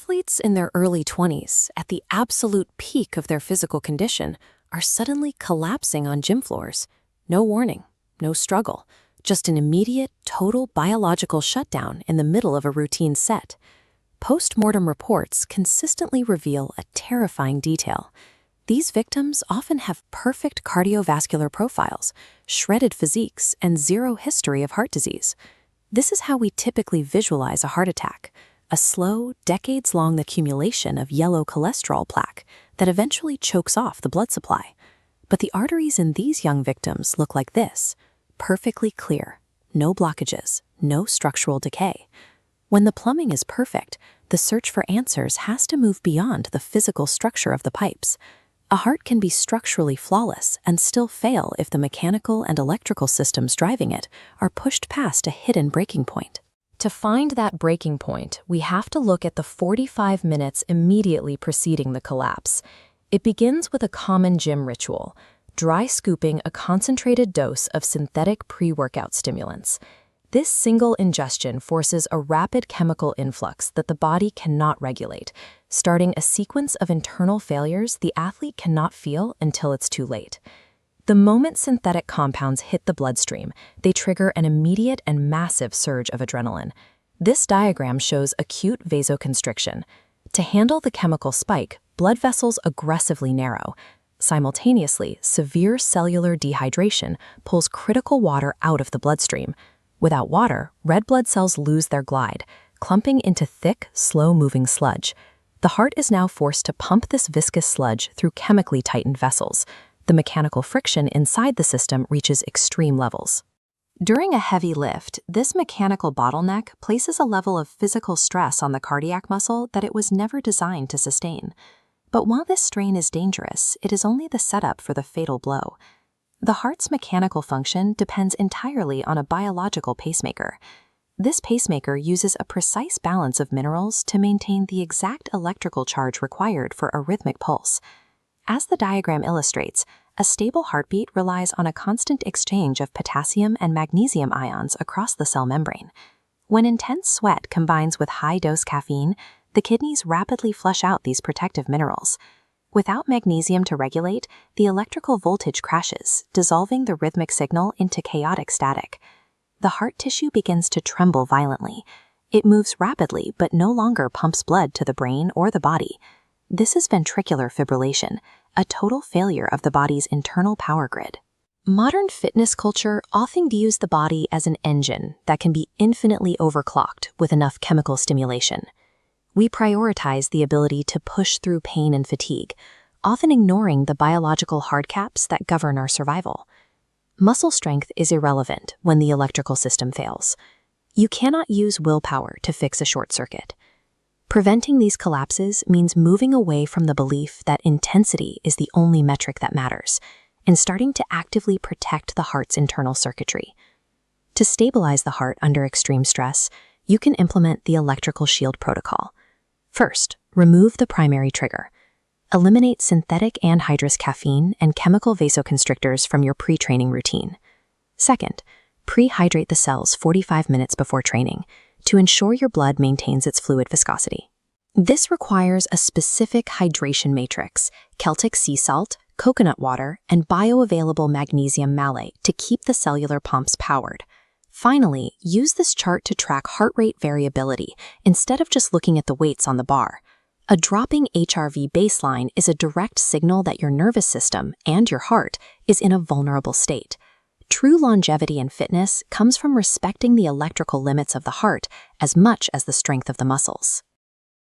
Athletes in their early 20s, at the absolute peak of their physical condition, are suddenly collapsing on gym floors. No warning, no struggle, just an immediate, total biological shutdown in the middle of a routine set. Post-mortem reports consistently reveal a terrifying detail. These victims often have perfect cardiovascular profiles, shredded physiques, and zero history of heart disease. This is how we typically visualize a heart attack: a slow, decades-long accumulation of yellow cholesterol plaque that eventually chokes off the blood supply. But the arteries in these young victims look like this: perfectly clear, no blockages, no structural decay. When the plumbing is perfect, the search for answers has to move beyond the physical structure of the pipes. A heart can be structurally flawless and still fail if the mechanical and electrical systems driving it are pushed past a hidden breaking point. To find that breaking point, we have to look at the 45 minutes immediately preceding the collapse. It begins with a common gym ritual: dry scooping a concentrated dose of synthetic pre-workout stimulants. This single ingestion forces a rapid chemical influx that the body cannot regulate, starting a sequence of internal failures the athlete cannot feel until it's too late. The moment synthetic compounds hit the bloodstream, they trigger an immediate and massive surge of adrenaline. This diagram shows acute vasoconstriction. To handle the chemical spike, blood vessels aggressively narrow. Simultaneously, severe cellular dehydration pulls critical water out of the bloodstream. Without water, red blood cells lose their glide, clumping into thick, slow-moving sludge. The heart is now forced to pump this viscous sludge through chemically tightened vessels. The mechanical friction inside the system reaches extreme levels. During a heavy lift, this mechanical bottleneck places a level of physical stress on the cardiac muscle that it was never designed to sustain. But while this strain is dangerous, it is only the setup for the fatal blow. The heart's mechanical function depends entirely on a biological pacemaker. This pacemaker uses a precise balance of minerals to maintain the exact electrical charge required for a rhythmic pulse. As the diagram illustrates, a stable heartbeat relies on a constant exchange of potassium and magnesium ions across the cell membrane. When intense sweat combines with high-dose caffeine, the kidneys rapidly flush out these protective minerals. Without magnesium to regulate, the electrical voltage crashes, dissolving the rhythmic signal into chaotic static. The heart tissue begins to tremble violently. It moves rapidly but no longer pumps blood to the brain or the body. This is ventricular fibrillation, a total failure of the body's internal power grid. Modern fitness culture often views the body as an engine that can be infinitely overclocked with enough chemical stimulation. We prioritize the ability to push through pain and fatigue, often ignoring the biological hard caps that govern our survival. Muscle strength is irrelevant when the electrical system fails. You cannot use willpower to fix a short circuit. Preventing these collapses means moving away from the belief that intensity is the only metric that matters, and starting to actively protect the heart's internal circuitry. To stabilize the heart under extreme stress, you can implement the electrical shield protocol. First, remove the primary trigger. Eliminate synthetic anhydrous caffeine and chemical vasoconstrictors from your pre-training routine. Second, pre-hydrate the cells 45 minutes before training to ensure your blood maintains its fluid viscosity. This requires a specific hydration matrix: Celtic sea salt, coconut water, and bioavailable magnesium malate to keep the cellular pumps powered. Finally, use this chart to track heart rate variability instead of just looking at the weights on the bar. A dropping HRV baseline is a direct signal that your nervous system and your heart is in a vulnerable state. True longevity in fitness comes from respecting the electrical limits of the heart as much as the strength of the muscles.